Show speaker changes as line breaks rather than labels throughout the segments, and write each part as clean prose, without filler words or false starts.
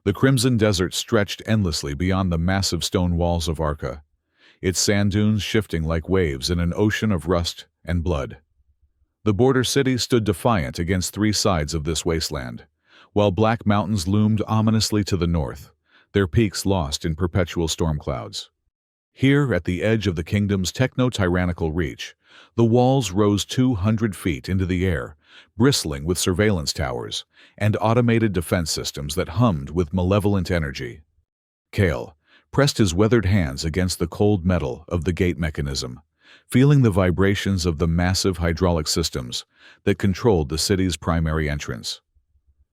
The crimson desert stretched endlessly beyond the massive stone walls of Arca, its sand dunes shifting like waves in an ocean of rust and blood. The border city stood defiant against three sides of this wasteland, while black mountains loomed ominously to the north, their peaks lost in perpetual storm clouds. Here, at the edge of the kingdom's techno-tyrannical reach, the walls rose 200 feet into the air, bristling with surveillance towers and automated defense systems that hummed with malevolent energy. Kale pressed his weathered hands against the cold metal of the gate mechanism, feeling the vibrations of the massive hydraulic systems that controlled the city's primary entrance.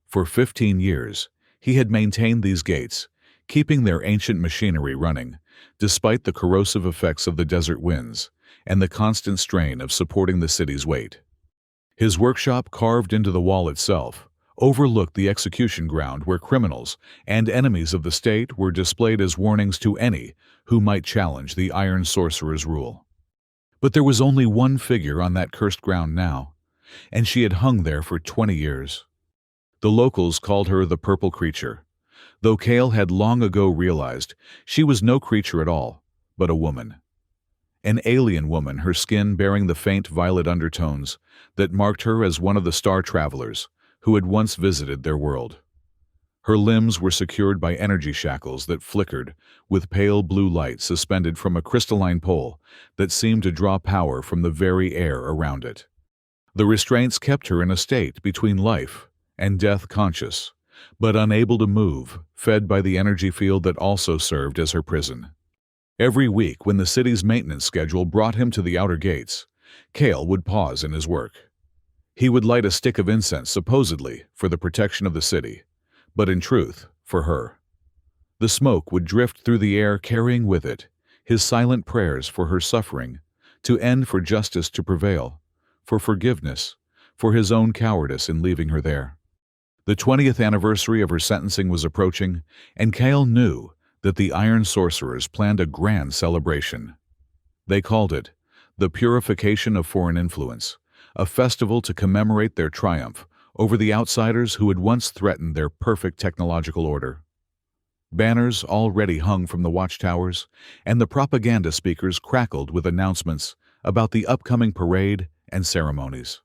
For 15 years, he had maintained these gates, keeping their ancient machinery running, despite the corrosive effects of the desert winds and the constant strain of supporting the city's weight. His workshop, carved into the wall itself, overlooked the execution ground where criminals and enemies of the state were displayed as warnings to any who might challenge the Iron Sorcerer's rule. But there was only one figure on that cursed ground now, and she had hung there for 20 years. The locals called her the Purple Creature, though Kale had long ago realized she was no creature at all, but a woman. An alien woman, her skin bearing the faint violet undertones that marked her as one of the star travelers who had once visited their world. Her limbs were secured by energy shackles that flickered with pale blue light suspended from a crystalline pole that seemed to draw power from the very air around it. The restraints kept her in a state between life and death, conscious, but unable to move, fed by the energy field that also served as her prison. Every week, when the city's maintenance schedule brought him to the outer gates, Kale would pause in his work. He would light a stick of incense, supposedly for the protection of the city, but in truth, for her. The smoke would drift through the air, carrying with it his silent prayers for her suffering to end, for justice to prevail, for forgiveness, for his own cowardice in leaving her there. The 20th anniversary of her sentencing was approaching, and Kale knew that the Iron Sorcerers planned a grand celebration. They called it the Purification of Foreign Influence, a festival to commemorate their triumph over the outsiders who had once threatened their perfect technological order. Banners already hung from the watchtowers, and the propaganda speakers crackled with announcements about the upcoming parade and ceremonies.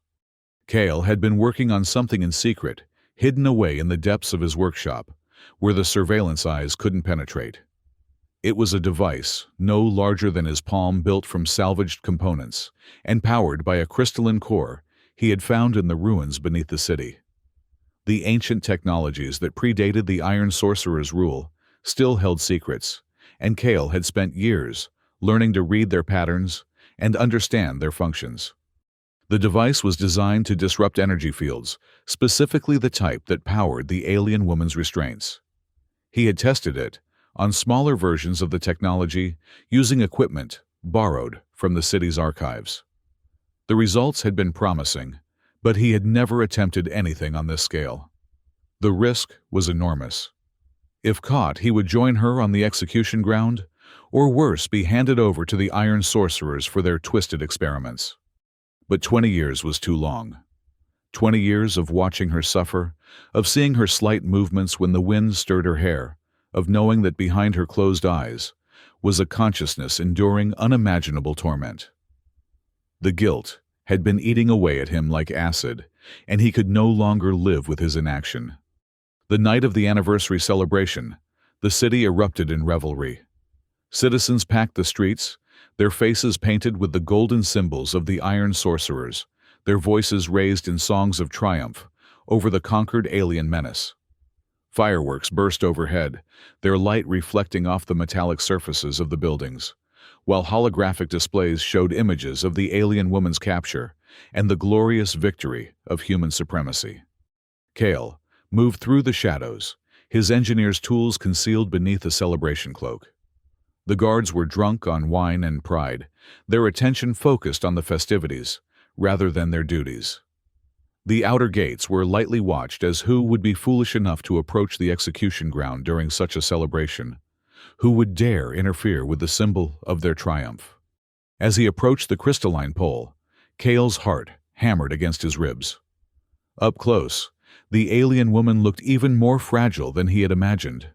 Kale had been working on something in secret, hidden away in the depths of his workshop, where the surveillance eyes couldn't penetrate. It was a device no larger than his palm, built from salvaged components and powered by a crystalline core he had found in the ruins beneath the city. The ancient technologies that predated the Iron Sorcerer's rule still held secrets, and Kale had spent years learning to read their patterns and understand their functions. The device was designed to disrupt energy fields, specifically the type that powered the alien woman's restraints. He had tested it on smaller versions of the technology using equipment borrowed from the city's archives. The results had been promising, but he had never attempted anything on this scale. The risk was enormous. If caught, he would join her on the execution ground, or worse, be handed over to the Iron Sorcerers for their twisted experiments. But 20 years was too long. 20 years of watching her suffer, of seeing her slight movements when the wind stirred her hair, of knowing that behind her closed eyes was a consciousness enduring unimaginable torment. The guilt had been eating away at him like acid, and he could no longer live with his inaction. The night of the anniversary celebration, the city erupted in revelry. Citizens packed the streets, their faces painted with the golden symbols of the Iron Sorcerers, their voices raised in songs of triumph over the conquered alien menace. Fireworks burst overhead, their light reflecting off the metallic surfaces of the buildings, while holographic displays showed images of the alien woman's capture and the glorious victory of human supremacy. Kale moved through the shadows, his engineer's tools concealed beneath a celebration cloak. The guards were drunk on wine and pride, their attention focused on the festivities rather than their duties. The outer gates were lightly watched, as who would be foolish enough to approach the execution ground during such a celebration? Who would dare interfere with the symbol of their triumph? As he approached the crystalline pole, Kale's heart hammered against his ribs. Up close, the alien woman looked even more fragile than he had imagined.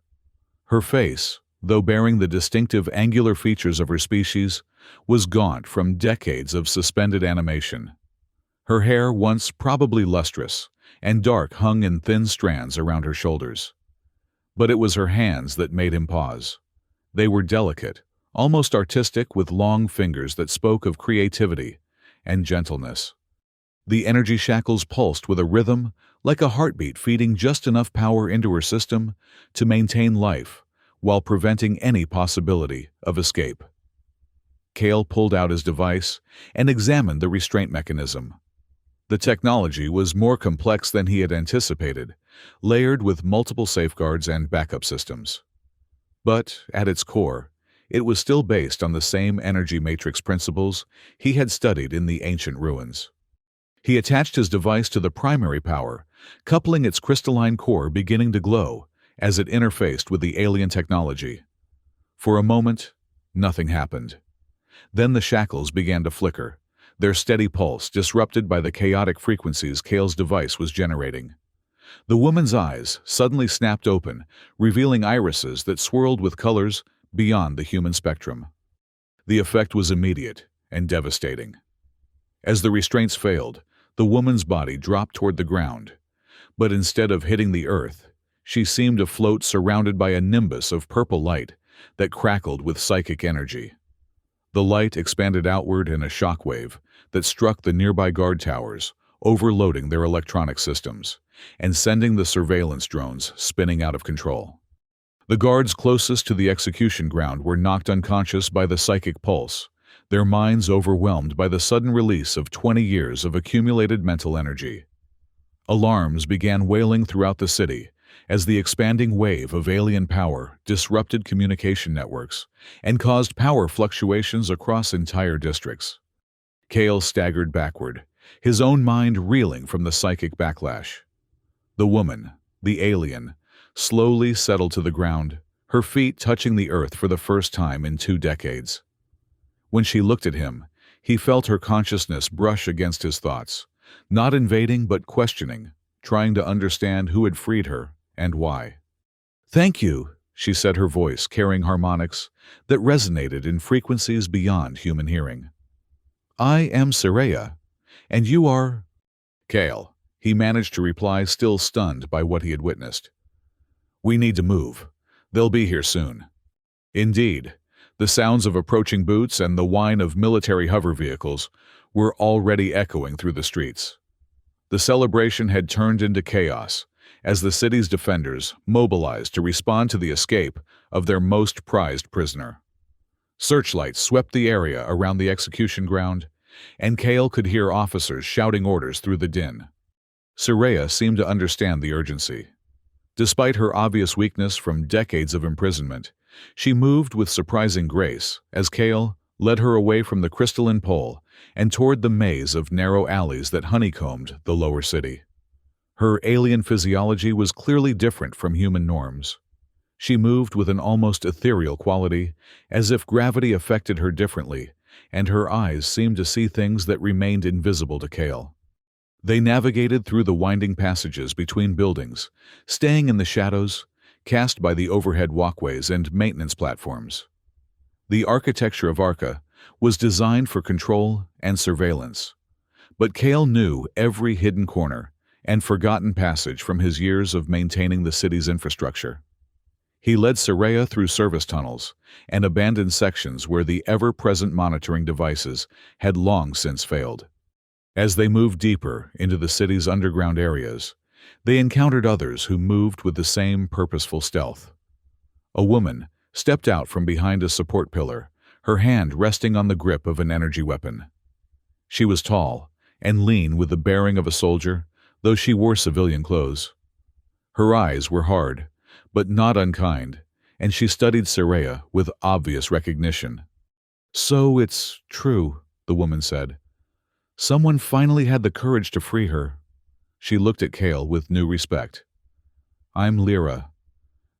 Her face, though bearing the distinctive angular features of her species, was gaunt from decades of suspended animation. Her hair, once probably lustrous and dark, hung in thin strands around her shoulders. But it was her hands that made him pause. They were delicate, almost artistic, with long fingers that spoke of creativity and gentleness. The energy shackles pulsed with a rhythm, like a heartbeat, feeding just enough power into her system to maintain life while preventing any possibility of escape. Cale pulled out his device and examined the restraint mechanism. The technology was more complex than he had anticipated, layered with multiple safeguards and backup systems. But, at its core, it was still based on the same energy matrix principles he had studied in the ancient ruins. He attached his device to the primary power, coupling its crystalline core beginning to glow as it interfaced with the alien technology. For a moment, nothing happened. Then the shackles began to flicker, their steady pulse disrupted by the chaotic frequencies Cale's device was generating. The woman's eyes suddenly snapped open, revealing irises that swirled with colors beyond the human spectrum. The effect was immediate and devastating. As the restraints failed, the woman's body dropped toward the ground, but instead of hitting the earth, she seemed to float surrounded by a nimbus of purple light that crackled with psychic energy. The light expanded outward in a shockwave that struck the nearby guard towers, overloading their electronic systems and sending the surveillance drones spinning out of control. The guards closest to the execution ground were knocked unconscious by the psychic pulse, their minds overwhelmed by the sudden release of 20 years of accumulated mental energy. Alarms began wailing throughout the city as the expanding wave of alien power disrupted communication networks and caused power fluctuations across entire districts. Cale staggered backward, his own mind reeling from the psychic backlash. The woman, the alien, slowly settled to the ground, her feet touching the earth for the first time in 2 decades. When she looked at him, he felt her consciousness brush against his thoughts, not invading but questioning, trying to understand who had freed her and why. "Thank you," she said, her voice carrying harmonics that resonated in frequencies beyond human hearing. "I am Saraya, and you are—" "Cale," he managed to reply, still stunned by what he had witnessed. "We need to move. They'll be here soon." Indeed, the sounds of approaching boots and the whine of military hover vehicles were already echoing through the streets. The celebration had turned into chaos as the city's defenders mobilized to respond to the escape of their most prized prisoner. Searchlights swept the area around the execution ground, and Cale could hear officers shouting orders through the din. Saraya seemed to understand the urgency. Despite her obvious weakness from decades of imprisonment, she moved with surprising grace as Cale led her away from the crystalline pole and toward the maze of narrow alleys that honeycombed the lower city. Her alien physiology was clearly different from human norms. She moved with an almost ethereal quality, as if gravity affected her differently, and her eyes seemed to see things that remained invisible to Cale. They navigated through the winding passages between buildings, staying in the shadows cast by the overhead walkways and maintenance platforms. The architecture of Arca was designed for control and surveillance, but Cale knew every hidden corner and forgotten passage from his years of maintaining the city's infrastructure. He led Saraya through service tunnels and abandoned sections where the ever-present monitoring devices had long since failed. As they moved deeper into the city's underground areas, they encountered others who moved with the same purposeful stealth. A woman stepped out from behind a support pillar, her hand resting on the grip of an energy weapon. She was tall and lean with the bearing of a soldier, though she wore civilian clothes. Her eyes were hard, but not unkind, and she studied Saraya with obvious recognition. "So it's true," the woman said. "Someone finally had the courage to free her." She looked at Cale with new respect. "I'm Lyra.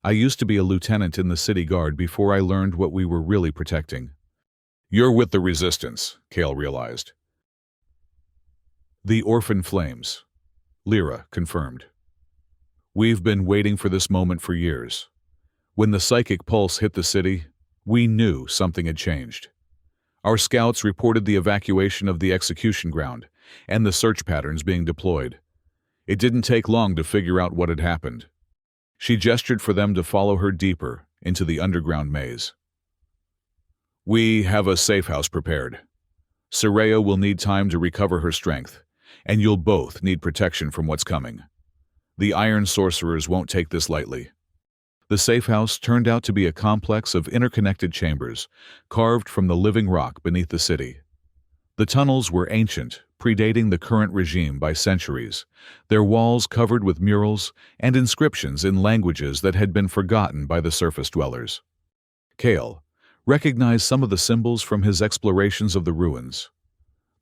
I used to be a lieutenant in the city guard before I learned what we were really protecting." "You're with the Resistance," Cale realized. "The Orphan Flames," Lyra confirmed. We've been waiting for this moment for years. When the psychic pulse hit the city, we knew something had changed. Our scouts reported the evacuation of the execution ground and the search patterns being deployed. It didn't take long to figure out what had happened. She gestured for them to follow her deeper into the underground maze. We have a safe house prepared. Soraya will need time to recover her strength, and you'll both need protection from what's coming. The Iron Sorcerers won't take this lightly. The safe house turned out to be a complex of interconnected chambers, carved from the living rock beneath the city. The tunnels were ancient, predating the current regime by centuries, their walls covered with murals and inscriptions in languages that had been forgotten by the surface dwellers. Kale recognized some of the symbols from his explorations of the ruins.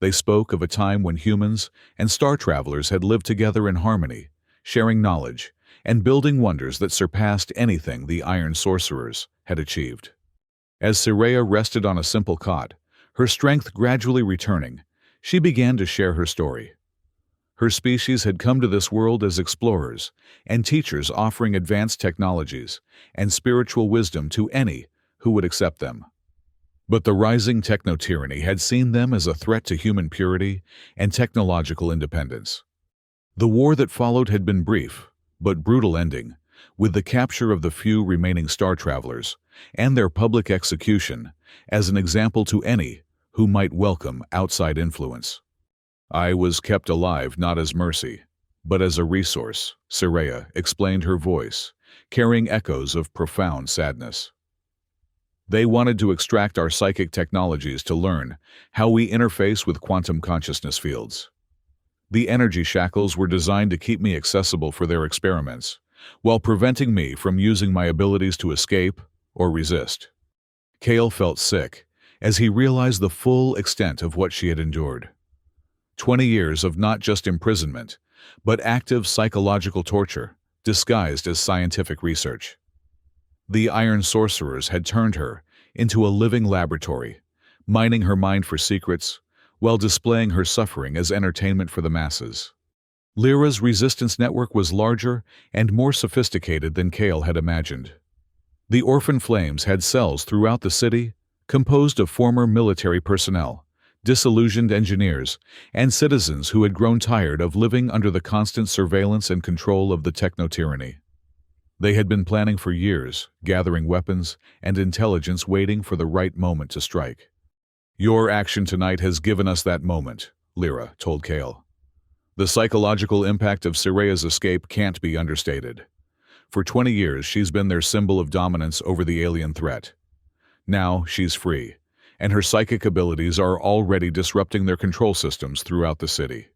They spoke of a time when humans and star travelers had lived together in harmony, sharing knowledge and building wonders that surpassed anything the Iron Sorcerers had achieved. As Soraya rested on a simple cot, her strength gradually returning, she began to share her story. Her species had come to this world as explorers and teachers, offering advanced technologies and spiritual wisdom to any who would accept them. But the rising techno-tyranny had seen them as a threat to human purity and technological independence. The war that followed had been brief, but brutal ending, with the capture of the few remaining star travelers and their public execution as an example to any who might welcome outside influence. I was kept alive not as mercy, but as a resource, Soraya explained, her voice carrying echoes of profound sadness. They wanted to extract our psychic technologies to learn how we interface with quantum consciousness fields. The energy shackles were designed to keep me accessible for their experiments, while preventing me from using my abilities to escape or resist. Kale felt sick as he realized the full extent of what she had endured. 20 years of not just imprisonment, but active psychological torture, disguised as scientific research. The Iron Sorcerers had turned her into a living laboratory, mining her mind for secrets, while displaying her suffering as entertainment for the masses. Lyra's resistance network was larger and more sophisticated than Kale had imagined. The Orphan Flames had cells throughout the city, composed of former military personnel, disillusioned engineers, and citizens who had grown tired of living under the constant surveillance and control of the techno-tyranny. They had been planning for years, gathering weapons and intelligence, waiting for the right moment to strike. Your action tonight has given us that moment, Lyra told Kale. The psychological impact of Soraya's escape can't be understated. For 20 years, she's been their symbol of dominance over the alien threat. Now she's free, and her psychic abilities are already disrupting their control systems throughout the city.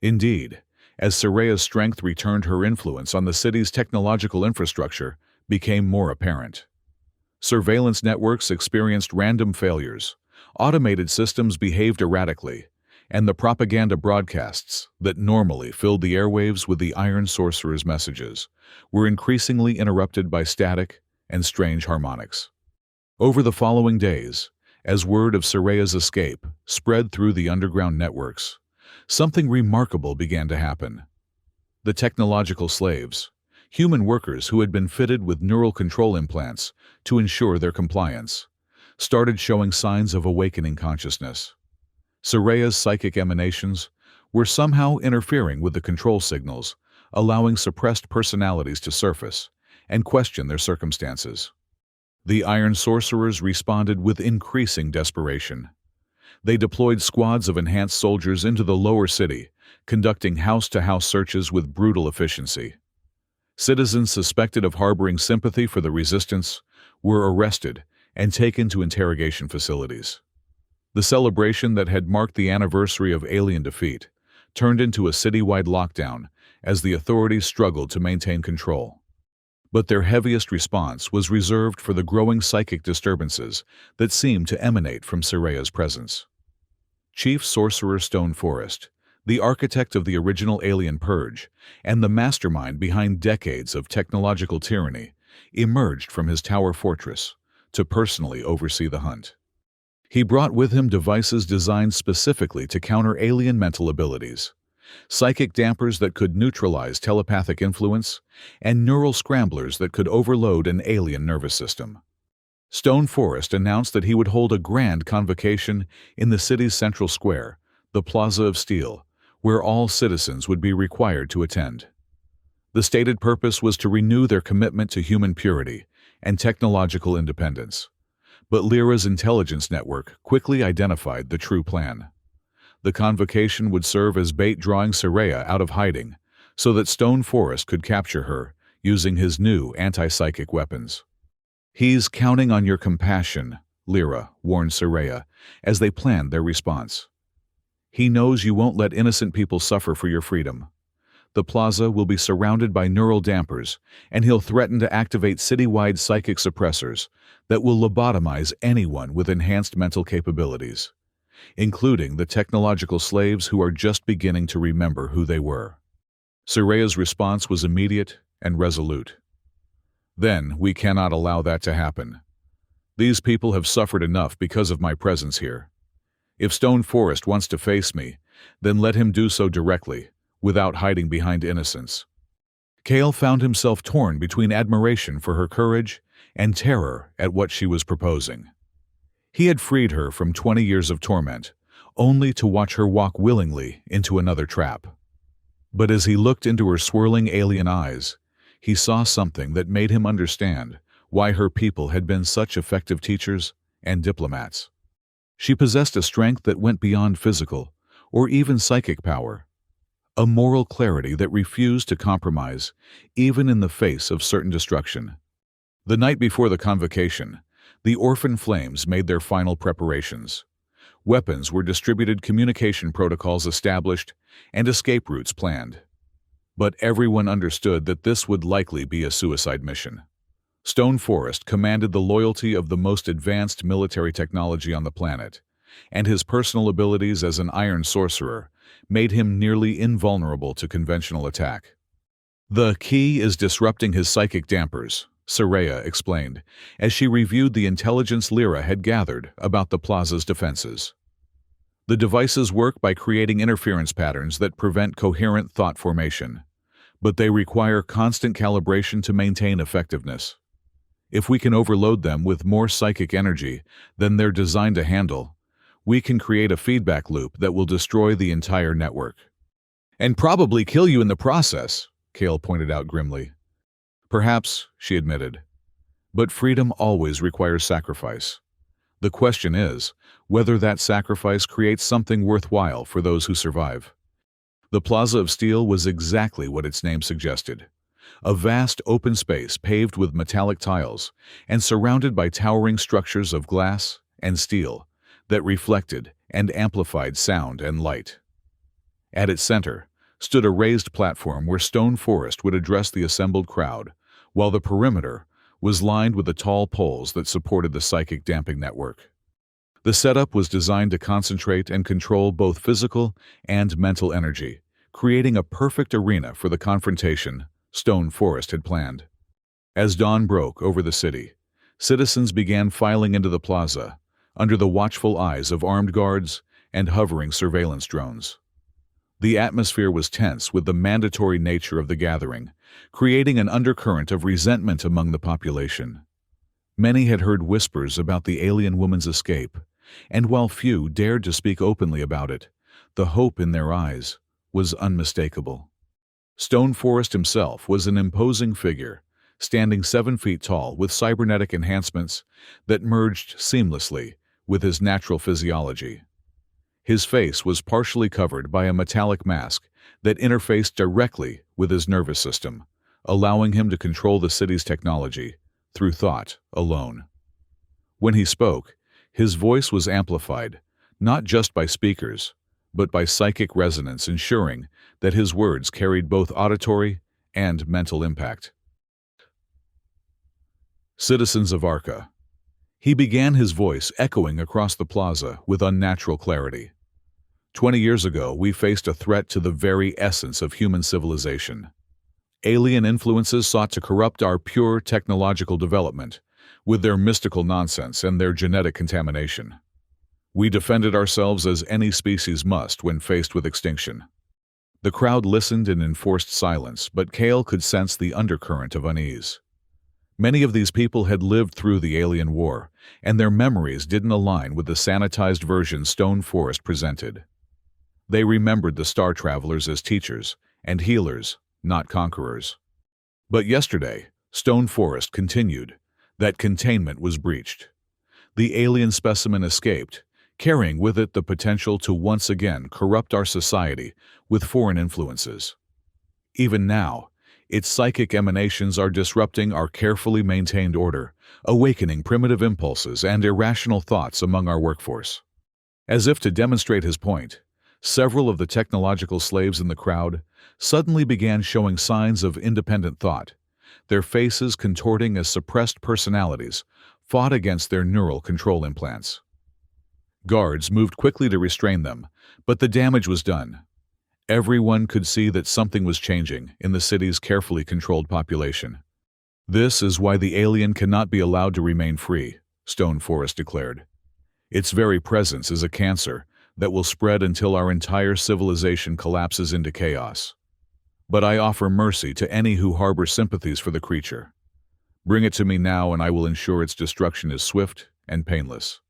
Indeed, as Soraya's strength returned, her influence on the city's technological infrastructure became more apparent. Surveillance networks experienced random failures, automated systems behaved erratically, and the propaganda broadcasts that normally filled the airwaves with the Iron Sorcerer's messages were increasingly interrupted by static and strange harmonics. Over the following days, as word of Soraya's escape spread through the underground networks, something remarkable began to happen. The technological slaves, human workers who had been fitted with neural control implants to ensure their compliance, started showing signs of awakening consciousness. Soraya's psychic emanations were somehow interfering with the control signals, allowing suppressed personalities to surface and question their circumstances. The Iron Sorcerers responded with increasing desperation. They deployed squads of enhanced soldiers into the lower city, conducting house-to-house searches with brutal efficiency. Citizens suspected of harboring sympathy for the resistance were arrested and taken to interrogation facilities. The celebration that had marked the anniversary of alien defeat turned into a citywide lockdown as the authorities struggled to maintain control. But their heaviest response was reserved for the growing psychic disturbances that seemed to emanate from Soraya's presence. Chief Sorcerer Stone Forest, the architect of the original alien purge and the mastermind behind decades of technological tyranny, emerged from his tower fortress to personally oversee the hunt. He brought with him devices designed specifically to counter alien mental abilities, psychic dampers that could neutralize telepathic influence, and neural scramblers that could overload an alien nervous system. Stone Forest announced that he would hold a grand convocation in the city's central square, the Plaza of Steel, where all citizens would be required to attend. The stated purpose was to renew their commitment to human purity and technological independence. But Lyra's intelligence network quickly identified the true plan. The convocation would serve as bait, drawing Soraya out of hiding so that Stone Forest could capture her using his new anti-psychic weapons. "He's counting on your compassion," Lyra warned Soraya as they planned their response. "He knows you won't let innocent people suffer for your freedom. The plaza will be surrounded by neural dampers, and he'll threaten to activate citywide psychic suppressors that will lobotomize anyone with enhanced mental capabilities, including the technological slaves who are just beginning to remember who they were." Soraya's response was immediate and resolute. "Then we cannot allow that to happen. These people have suffered enough because of my presence here. If Stone Forest wants to face me, then let him do so directly, without hiding behind innocence." Kale found himself torn between admiration for her courage and terror at what she was proposing. He had freed her from 20 years of torment, only to watch her walk willingly into another trap. But as he looked into her swirling alien eyes, he saw something that made him understand why her people had been such effective teachers and diplomats. She possessed a strength that went beyond physical or even psychic power, a moral clarity that refused to compromise even in the face of certain destruction. The night before the convocation, the Orphan Flames made their final preparations. Weapons were distributed, communication protocols established, and escape routes planned. But everyone understood that this would likely be a suicide mission. Stone Forest commanded the loyalty of the most advanced military technology on the planet, and his personal abilities as an iron sorcerer made him nearly invulnerable to conventional attack. "The key is disrupting his psychic dampers," Soraya explained, as she reviewed the intelligence Lyra had gathered about the plaza's defenses. "The devices work by creating interference patterns that prevent coherent thought formation, but they require constant calibration to maintain effectiveness. If we can overload them with more psychic energy than they're designed to handle, we can create a feedback loop that will destroy the entire network." "And probably kill you in the process," Kale pointed out grimly. "Perhaps," she admitted. "But freedom always requires sacrifice. The question is whether that sacrifice creates something worthwhile for those who survive." The Plaza of Steel was exactly what its name suggested. A vast open space paved with metallic tiles and surrounded by towering structures of glass and steel that reflected and amplified sound and light. At its center stood a raised platform where Stone Forest would address the assembled crowd, while the perimeter was lined with the tall poles that supported the psychic damping network. The setup was designed to concentrate and control both physical and mental energy, creating a perfect arena for the confrontation Stone Forest had planned. As dawn broke over the city, citizens began filing into the plaza, under the watchful eyes of armed guards and hovering surveillance drones. The atmosphere was tense with the mandatory nature of the gathering, creating an undercurrent of resentment among the population. Many had heard whispers about the alien woman's escape, and while few dared to speak openly about it, the hope in their eyes was unmistakable. Stone Forest himself was an imposing figure, standing 7 feet tall with cybernetic enhancements that merged seamlessly with his natural physiology. His face was partially covered by a metallic mask that interfaced directly with his nervous system, allowing him to control the city's technology through thought alone. When he spoke, his voice was amplified, not just by speakers, but by psychic resonance, ensuring that his words carried both auditory and mental impact. "Citizens of Arca." He began, his voice echoing across the plaza with unnatural clarity. 20 years ago, we faced a threat to the very essence of human civilization. Alien influences sought to corrupt our pure technological development with their mystical nonsense and their genetic contamination. We defended ourselves as any species must when faced with extinction. The crowd listened in enforced silence, but Kale could sense the undercurrent of unease. Many of these people had lived through the alien war, and their memories didn't align with the sanitized version Stone Forest presented. They remembered the Star Travelers as teachers and healers, not conquerors. But yesterday, Stone Forest continued. That containment was breached. The alien specimen escaped, carrying with it the potential to once again corrupt our society with foreign influences. Even now, its psychic emanations are disrupting our carefully maintained order, awakening primitive impulses and irrational thoughts among our workforce. As if to demonstrate his point, several of the technological slaves in the crowd suddenly began showing signs of independent thought, their faces contorting as suppressed personalities fought against their neural control implants. Guards moved quickly to restrain them, but the damage was done. Everyone could see that something was changing in the city's carefully controlled population. This is why the alien cannot be allowed to remain free, Stone Forest declared. Its very presence is a cancer that will spread until our entire civilization collapses into chaos. But I offer mercy to any who harbor sympathies for the creature. Bring it to me now and I will ensure its destruction is swift and painless.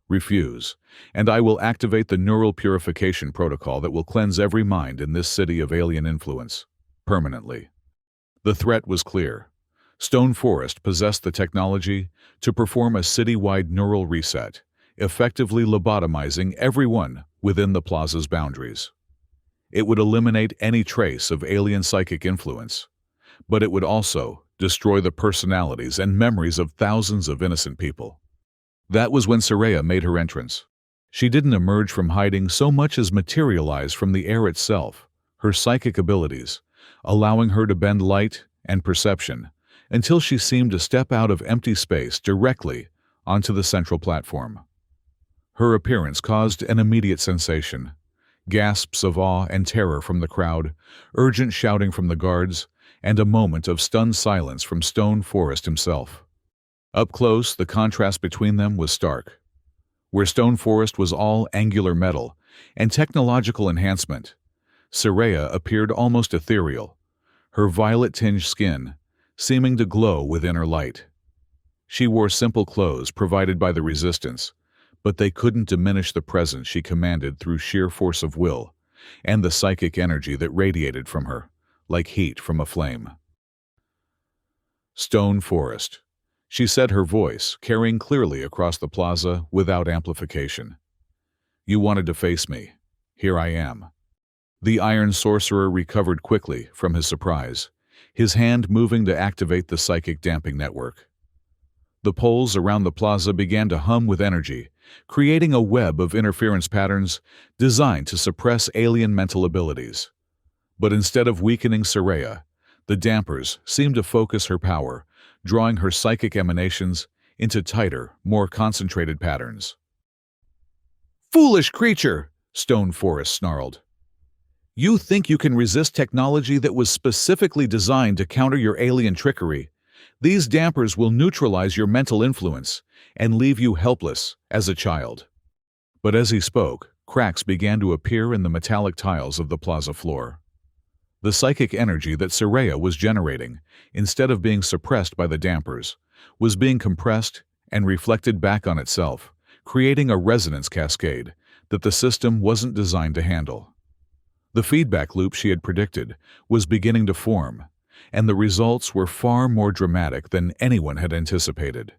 Refuse, and I will activate the neural purification protocol that will cleanse every mind in this city of alien influence, permanently. The threat was clear. Stone Forest possessed the technology to perform a city-wide neural reset, effectively lobotomizing everyone within the plaza's boundaries. It would eliminate any trace of alien psychic influence, but it would also destroy the personalities and memories of thousands of innocent people. That was when Soraya made her entrance. She didn't emerge from hiding so much as materialize from the air itself, her psychic abilities, allowing her to bend light and perception until she seemed to step out of empty space directly onto the central platform. Her appearance caused an immediate sensation. Gasps of awe and terror from the crowd, urgent shouting from the guards, and a moment of stunned silence from Stone Forest himself. Up close, the contrast between them was stark. Where Stone Forest was all angular metal and technological enhancement, Soraya appeared almost ethereal, her violet-tinged skin seeming to glow with inner light. She wore simple clothes provided by the Resistance, but they couldn't diminish the presence she commanded through sheer force of will and the psychic energy that radiated from her, like heat from a flame. Stone Forest, she said, her voice carrying clearly across the plaza without amplification. You wanted to face me. Here I am. The Iron Sorcerer recovered quickly from his surprise, his hand moving to activate the psychic damping network. The poles around the plaza began to hum with energy, creating a web of interference patterns designed to suppress alien mental abilities. But instead of weakening Soraya, the dampers seemed to focus her power, drawing her psychic emanations into tighter, more concentrated patterns. "Foolish creature!" Stone Forest snarled. "You think you can resist technology that was specifically designed to counter your alien trickery? These dampers will neutralize your mental influence and leave you helpless as a child." But as he spoke, cracks began to appear in the metallic tiles of the plaza floor. The psychic energy that Soraya was generating, instead of being suppressed by the dampers, was being compressed and reflected back on itself, creating a resonance cascade that the system wasn't designed to handle. The feedback loop she had predicted was beginning to form, and the results were far more dramatic than anyone had anticipated.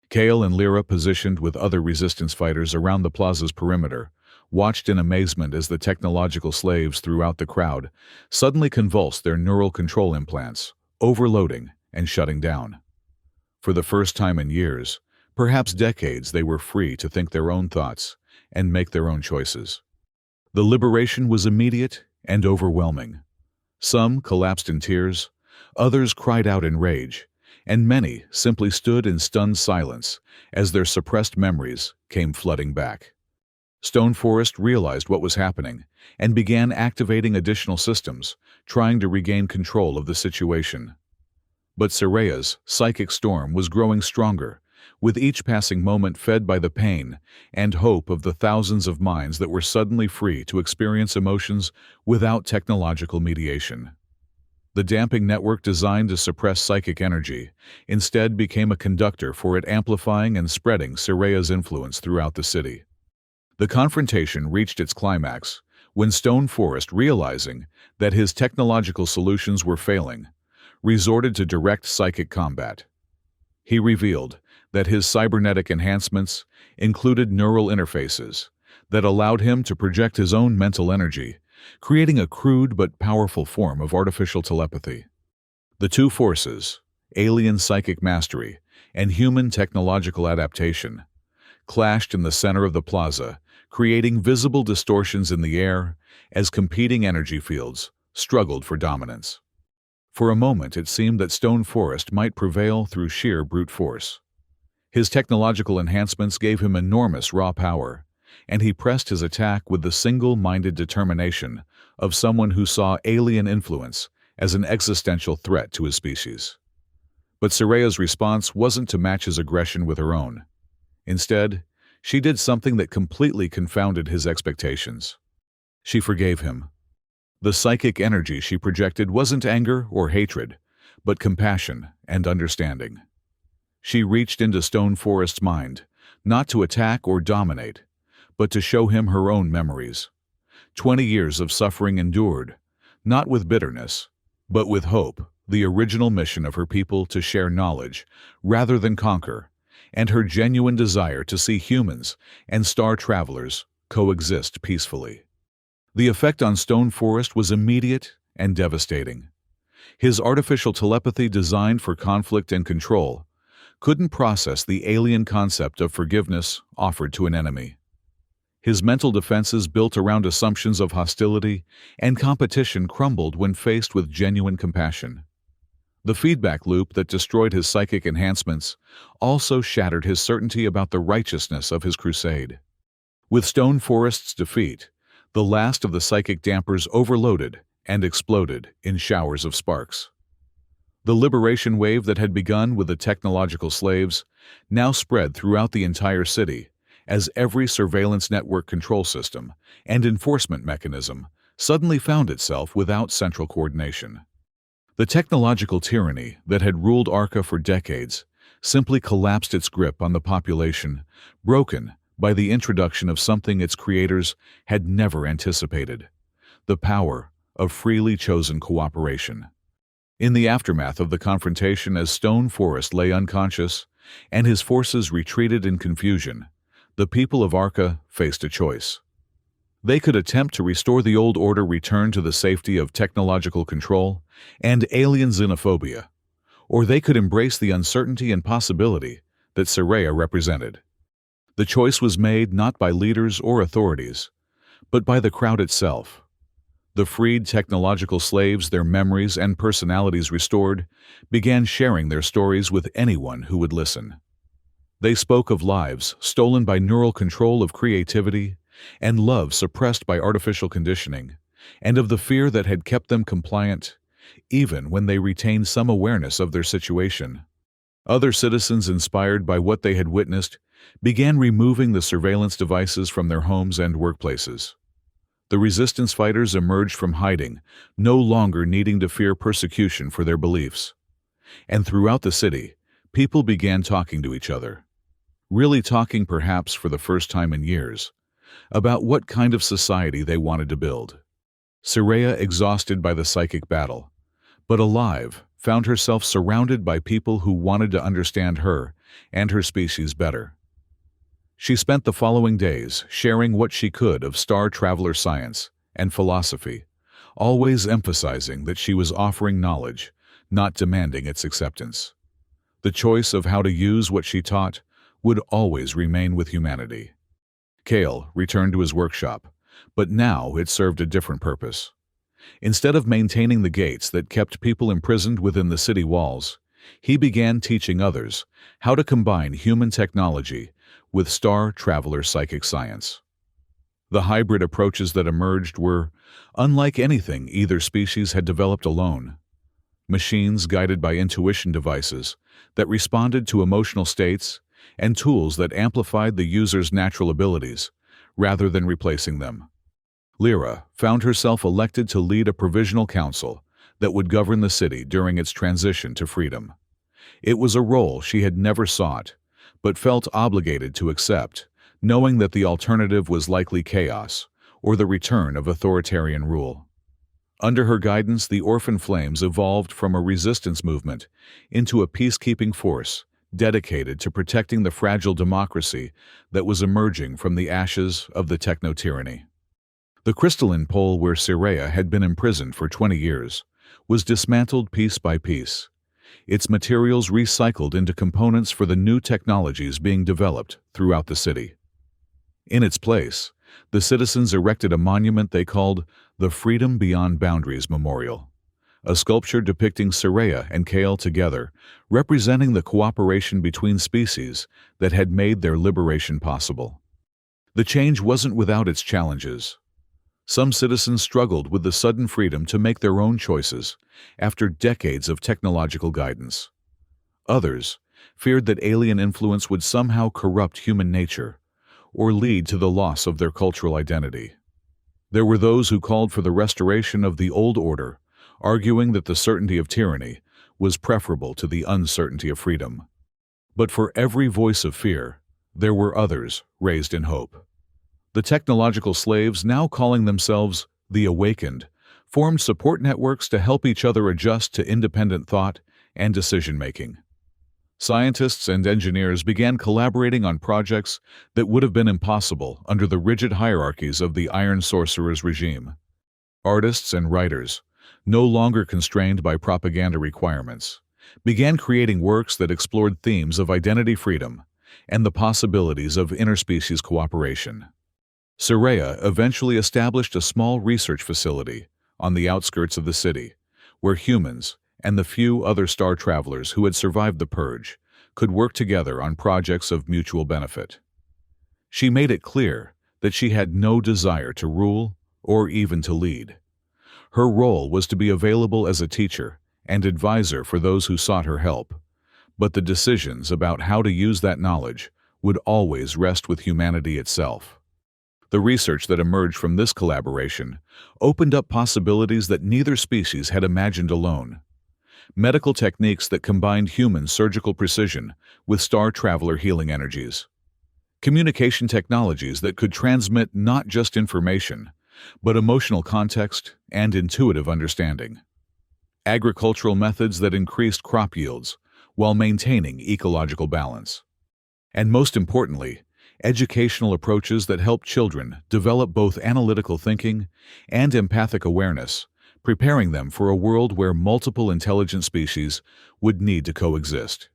Kale and Lyra, positioned with other resistance fighters around the plaza's perimeter, watched in amazement as the technological slaves throughout the crowd suddenly convulsed their neural control implants, overloading and shutting down. For the first time in years, perhaps decades, they were free to think their own thoughts and make their own choices. The liberation was immediate and overwhelming. Some collapsed in tears, others cried out in rage, and many simply stood in stunned silence as their suppressed memories came flooding back. Stone Forest realized what was happening and began activating additional systems, trying to regain control of the situation. But Soraya's psychic storm was growing stronger, with each passing moment fed by the pain and hope of the thousands of minds that were suddenly free to experience emotions without technological mediation. The damping network designed to suppress psychic energy instead became a conductor for it, amplifying and spreading Soraya's influence throughout the city. The confrontation reached its climax when Stone Forest, realizing that his technological solutions were failing, resorted to direct psychic combat. He revealed that his cybernetic enhancements included neural interfaces that allowed him to project his own mental energy, creating a crude but powerful form of artificial telepathy. The two forces, alien psychic mastery and human technological adaptation, clashed in the center of the plaza, creating visible distortions in the air as competing energy fields struggled for dominance. For a moment, it seemed that Stone Forest might prevail through sheer brute force. His technological enhancements gave him enormous raw power, and he pressed his attack with the single-minded determination of someone who saw alien influence as an existential threat to his species. But Soraya's response wasn't to match his aggression with her own. Instead, she did something that completely confounded his expectations. She forgave him. The psychic energy she projected wasn't anger or hatred, but compassion and understanding. She reached into Stone Forest's mind, not to attack or dominate, but to show him her own memories. 20 years of suffering endured, not with bitterness, but with hope, the original mission of her people to share knowledge rather than conquer, and her genuine desire to see humans and star travelers coexist peacefully. The effect on Stone Forest was immediate and devastating. His artificial telepathy, designed for conflict and control, couldn't process the alien concept of forgiveness offered to an enemy. His mental defenses, built around assumptions of hostility and competition, crumbled when faced with genuine compassion. The feedback loop that destroyed his psychic enhancements also shattered his certainty about the righteousness of his crusade. With Stone Forest's defeat, the last of the psychic dampers overloaded and exploded in showers of sparks. The liberation wave that had begun with the technological slaves now spread throughout the entire city, as every surveillance network, control system, and enforcement mechanism suddenly found itself without central coordination. The technological tyranny that had ruled Arca for decades simply collapsed its grip on the population, broken by the introduction of something its creators had never anticipated: the power of freely chosen cooperation. In the aftermath of the confrontation, as Stone Forest lay unconscious and his forces retreated in confusion, the people of Arca faced a choice. They could attempt to restore the old order, return to the safety of technological control and alien xenophobia, or they could embrace the uncertainty and possibility that Soraya represented. The choice was made not by leaders or authorities, but by the crowd itself. The freed technological slaves, their memories and personalities restored, began sharing their stories with anyone who would listen. They spoke of lives stolen by neural control, of creativity and love suppressed by artificial conditioning, and of the fear that had kept them compliant, even when they retained some awareness of their situation. Other citizens, inspired by what they had witnessed, began removing the surveillance devices from their homes and workplaces. The resistance fighters emerged from hiding, no longer needing to fear persecution for their beliefs. And throughout the city, people began talking to each other. Really talking, perhaps for the first time in years, about what kind of society they wanted to build. Soraya, exhausted by the psychic battle, but alive, found herself surrounded by people who wanted to understand her and her species better. She spent the following days sharing what she could of star traveler science and philosophy, always emphasizing that she was offering knowledge, not demanding its acceptance. The choice of how to use what she taught would always remain with humanity. Kale returned to his workshop, but now it served a different purpose. Instead of maintaining the gates that kept people imprisoned within the city walls, he began teaching others how to combine human technology with star traveler psychic science. The hybrid approaches that emerged were unlike anything either species had developed alone. Machines guided by intuition devices that responded to emotional states and tools that amplified the user's natural abilities, rather than replacing them. Lyra found herself elected to lead a provisional council that would govern the city during its transition to freedom. It was a role she had never sought, but felt obligated to accept, knowing that the alternative was likely chaos or the return of authoritarian rule. Under her guidance, the Orphan Flames evolved from a resistance movement into a peacekeeping force dedicated to protecting the fragile democracy that was emerging from the ashes of the techno-tyranny. The crystalline pole where Sirea had been imprisoned for 20 years was dismantled piece by piece, its materials recycled into components for the new technologies being developed throughout the city. In its place, the citizens erected a monument they called the Freedom Beyond Boundaries Memorial, a sculpture depicting Sirea and Kale together, representing the cooperation between species that had made their liberation possible. The change wasn't without its challenges. Some citizens struggled with the sudden freedom to make their own choices after decades of technological guidance. Others feared that alien influence would somehow corrupt human nature or lead to the loss of their cultural identity. There were those who called for the restoration of the old order, arguing that the certainty of tyranny was preferable to the uncertainty of freedom. But for every voice of fear, there were others raised in hope. The technological slaves, now calling themselves the Awakened, formed support networks to help each other adjust to independent thought and decision-making. Scientists and engineers began collaborating on projects that would have been impossible under the rigid hierarchies of the Iron Sorcerer's regime. Artists and writers, no longer constrained by propaganda requirements, began creating works that explored themes of identity freedom and the possibilities of interspecies cooperation. Sirea eventually established a small research facility on the outskirts of the city, where humans and the few other star travelers who had survived the purge could work together on projects of mutual benefit. She made it clear that she had no desire to rule or even to lead. Her role was to be available as a teacher and advisor for those who sought her help, but the decisions about how to use that knowledge would always rest with humanity itself. The research that emerged from this collaboration opened up possibilities that neither species had imagined alone. Medical techniques that combined human surgical precision with star traveler healing energies. Communication technologies that could transmit not just information, but emotional context and intuitive understanding. Agricultural methods that increased crop yields while maintaining ecological balance. And most importantly, educational approaches that help children develop both analytical thinking and empathic awareness, preparing them for a world where multiple intelligent species would need to coexist.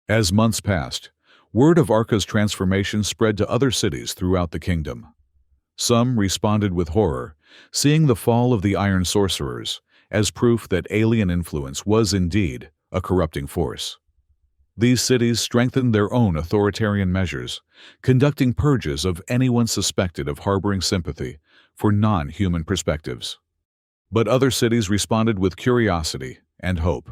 As months passed, word of Arca's transformation spread to other cities throughout the kingdom. Some responded with horror, seeing the fall of the Iron Sorcerers as proof that alien influence was indeed a corrupting force. These cities strengthened their own authoritarian measures, conducting purges of anyone suspected of harboring sympathy for non-human perspectives. But other cities responded with curiosity and hope.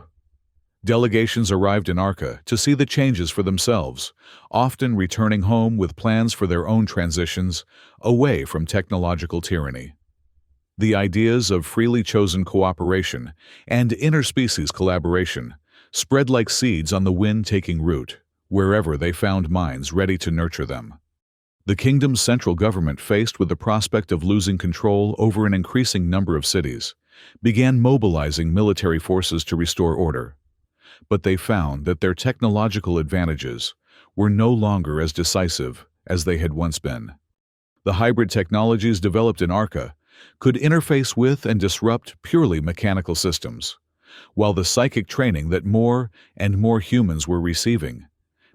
Delegations arrived in Arca to see the changes for themselves, often returning home with plans for their own transitions away from technological tyranny. The ideas of freely chosen cooperation and interspecies collaboration spread like seeds on the wind, taking root wherever they found minds ready to nurture them. The kingdom's central government, faced with the prospect of losing control over an increasing number of cities, began mobilizing military forces to restore order. But they found that their technological advantages were no longer as decisive as they had once been. The hybrid technologies developed in Arca could interface with and disrupt purely mechanical systems, while the psychic training that more and more humans were receiving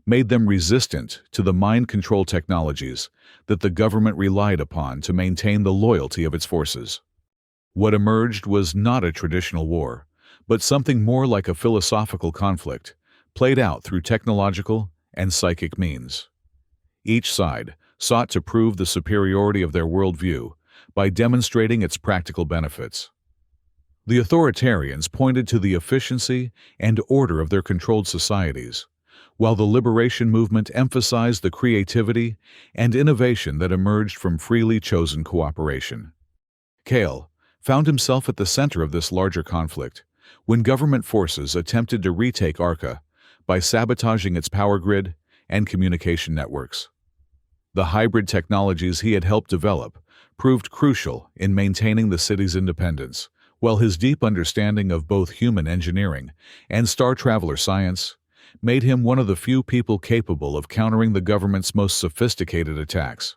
made them resistant to the mind control technologies that the government relied upon to maintain the loyalty of its forces. What emerged was not a traditional war, but something more like a philosophical conflict, played out through technological and psychic means. Each side sought to prove the superiority of their worldview by demonstrating its practical benefits. The authoritarians pointed to the efficiency and order of their controlled societies, while the liberation movement emphasized the creativity and innovation that emerged from freely chosen cooperation. Kale found himself at the center of this larger conflict when government forces attempted to retake Arca by sabotaging its power grid and communication networks. The hybrid technologies he had helped develop proved crucial in maintaining the city's independence, while his deep understanding of both human engineering and star traveler science made him one of the few people capable of countering the government's most sophisticated attacks.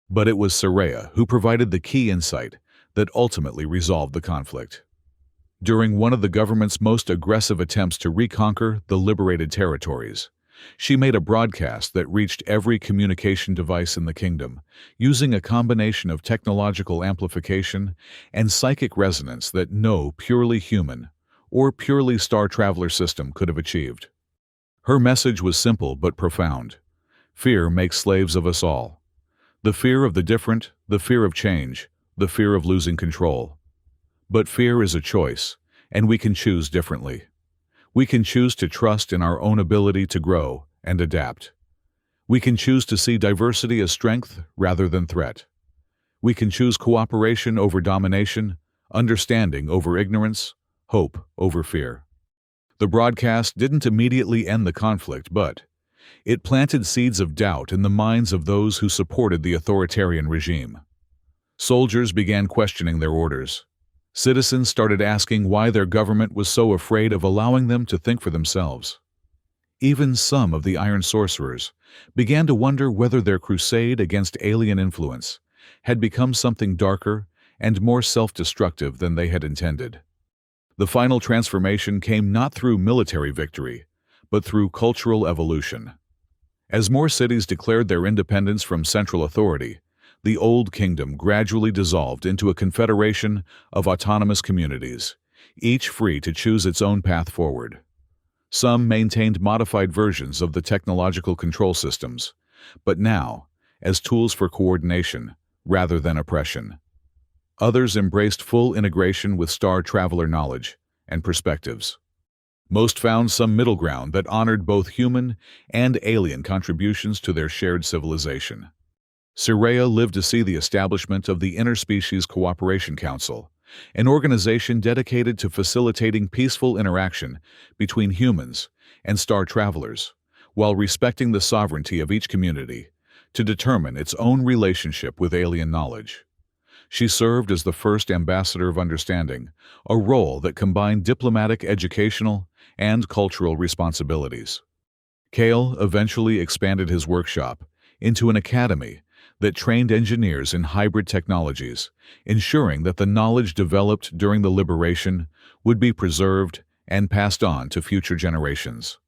But it was Soraya who provided the key insight that ultimately resolved the conflict. During one of the government's most aggressive attempts to reconquer the liberated territories, she made a broadcast that reached every communication device in the kingdom, using a combination of technological amplification and psychic resonance that no purely human or purely star traveler system could have achieved. Her message was simple but profound. Fear makes slaves of us all. The fear of the different, the fear of change, the fear of losing control. But fear is a choice, and we can choose differently. We can choose to trust in our own ability to grow and adapt. We can choose to see diversity as strength rather than threat. We can choose cooperation over domination, understanding over ignorance, hope over fear. The broadcast didn't immediately end the conflict, but it planted seeds of doubt in the minds of those who supported the authoritarian regime. Soldiers began questioning their orders. Citizens started asking why their government was so afraid of allowing them to think for themselves. Even some of the Iron Sorcerers began to wonder whether their crusade against alien influence had become something darker and more self-destructive than they had intended. The final transformation came not through military victory, but through cultural evolution. As more cities declared their independence from central authority, the Old Kingdom gradually dissolved into a confederation of autonomous communities, each free to choose its own path forward. Some maintained modified versions of the technological control systems, but now as tools for coordination rather than oppression. Others embraced full integration with star traveler knowledge and perspectives. Most found some middle ground that honored both human and alien contributions to their shared civilization. Soraya lived to see the establishment of the Interspecies Cooperation Council, an organization dedicated to facilitating peaceful interaction between humans and star travelers, while respecting the sovereignty of each community to determine its own relationship with alien knowledge. She served as the first ambassador of understanding, a role that combined diplomatic, educational, and cultural responsibilities. Kale eventually expanded his workshop into an academy that trained engineers in hybrid technologies, ensuring that the knowledge developed during the liberation would be preserved and passed on to future generations.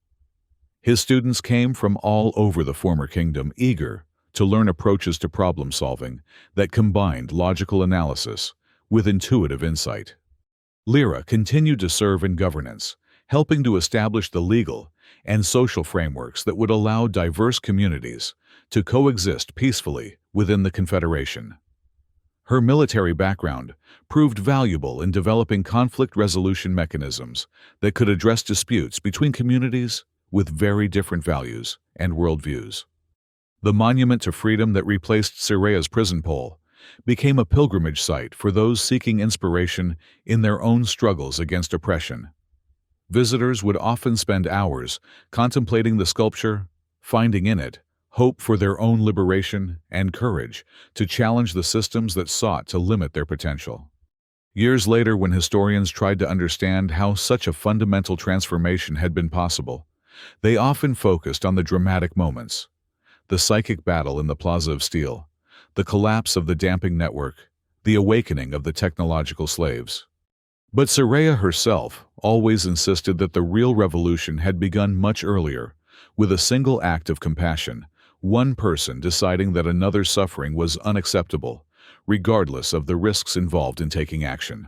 His students came from all over the former kingdom, eager to learn approaches to problem solving that combined logical analysis with intuitive insight. Lyra continued to serve in governance, helping to establish the legal and social frameworks that would allow diverse communities to coexist peacefully within the Confederation. Her military background proved valuable in developing conflict resolution mechanisms that could address disputes between communities with very different values and worldviews. The monument to freedom that replaced Soraya's prison pole became a pilgrimage site for those seeking inspiration in their own struggles against oppression. Visitors would often spend hours contemplating the sculpture, finding in it hope for their own liberation and courage to challenge the systems that sought to limit their potential. Years later, when historians tried to understand how such a fundamental transformation had been possible, they often focused on the dramatic moments: the psychic battle in the Plaza of Steel, the collapse of the damping network, the awakening of the technological slaves. But Soraya herself always insisted that the real revolution had begun much earlier, with a single act of compassion, one person deciding that another's suffering was unacceptable, regardless of the risks involved in taking action.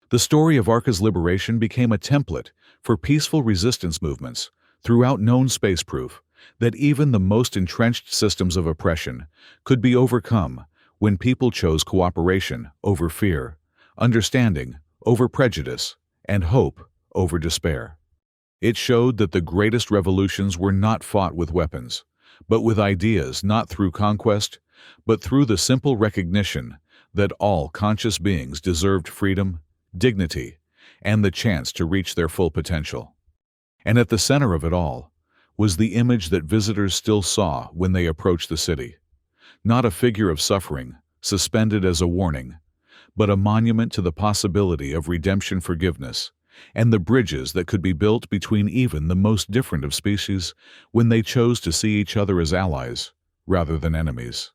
The story of Arca's liberation became a template for peaceful resistance movements throughout known space, proof that even the most entrenched systems of oppression could be overcome when people chose cooperation over fear, understanding over prejudice, and hope over despair. It showed that the greatest revolutions were not fought with weapons, but with ideas, not through conquest, but through the simple recognition that all conscious beings deserved freedom, dignity, and the chance to reach their full potential. And at the center of it all was the image that visitors still saw when they approached the city. Not a figure of suffering, suspended as a warning, but a monument to the possibility of redemption, forgiveness, and the bridges that could be built between even the most different of species when they chose to see each other as allies rather than enemies.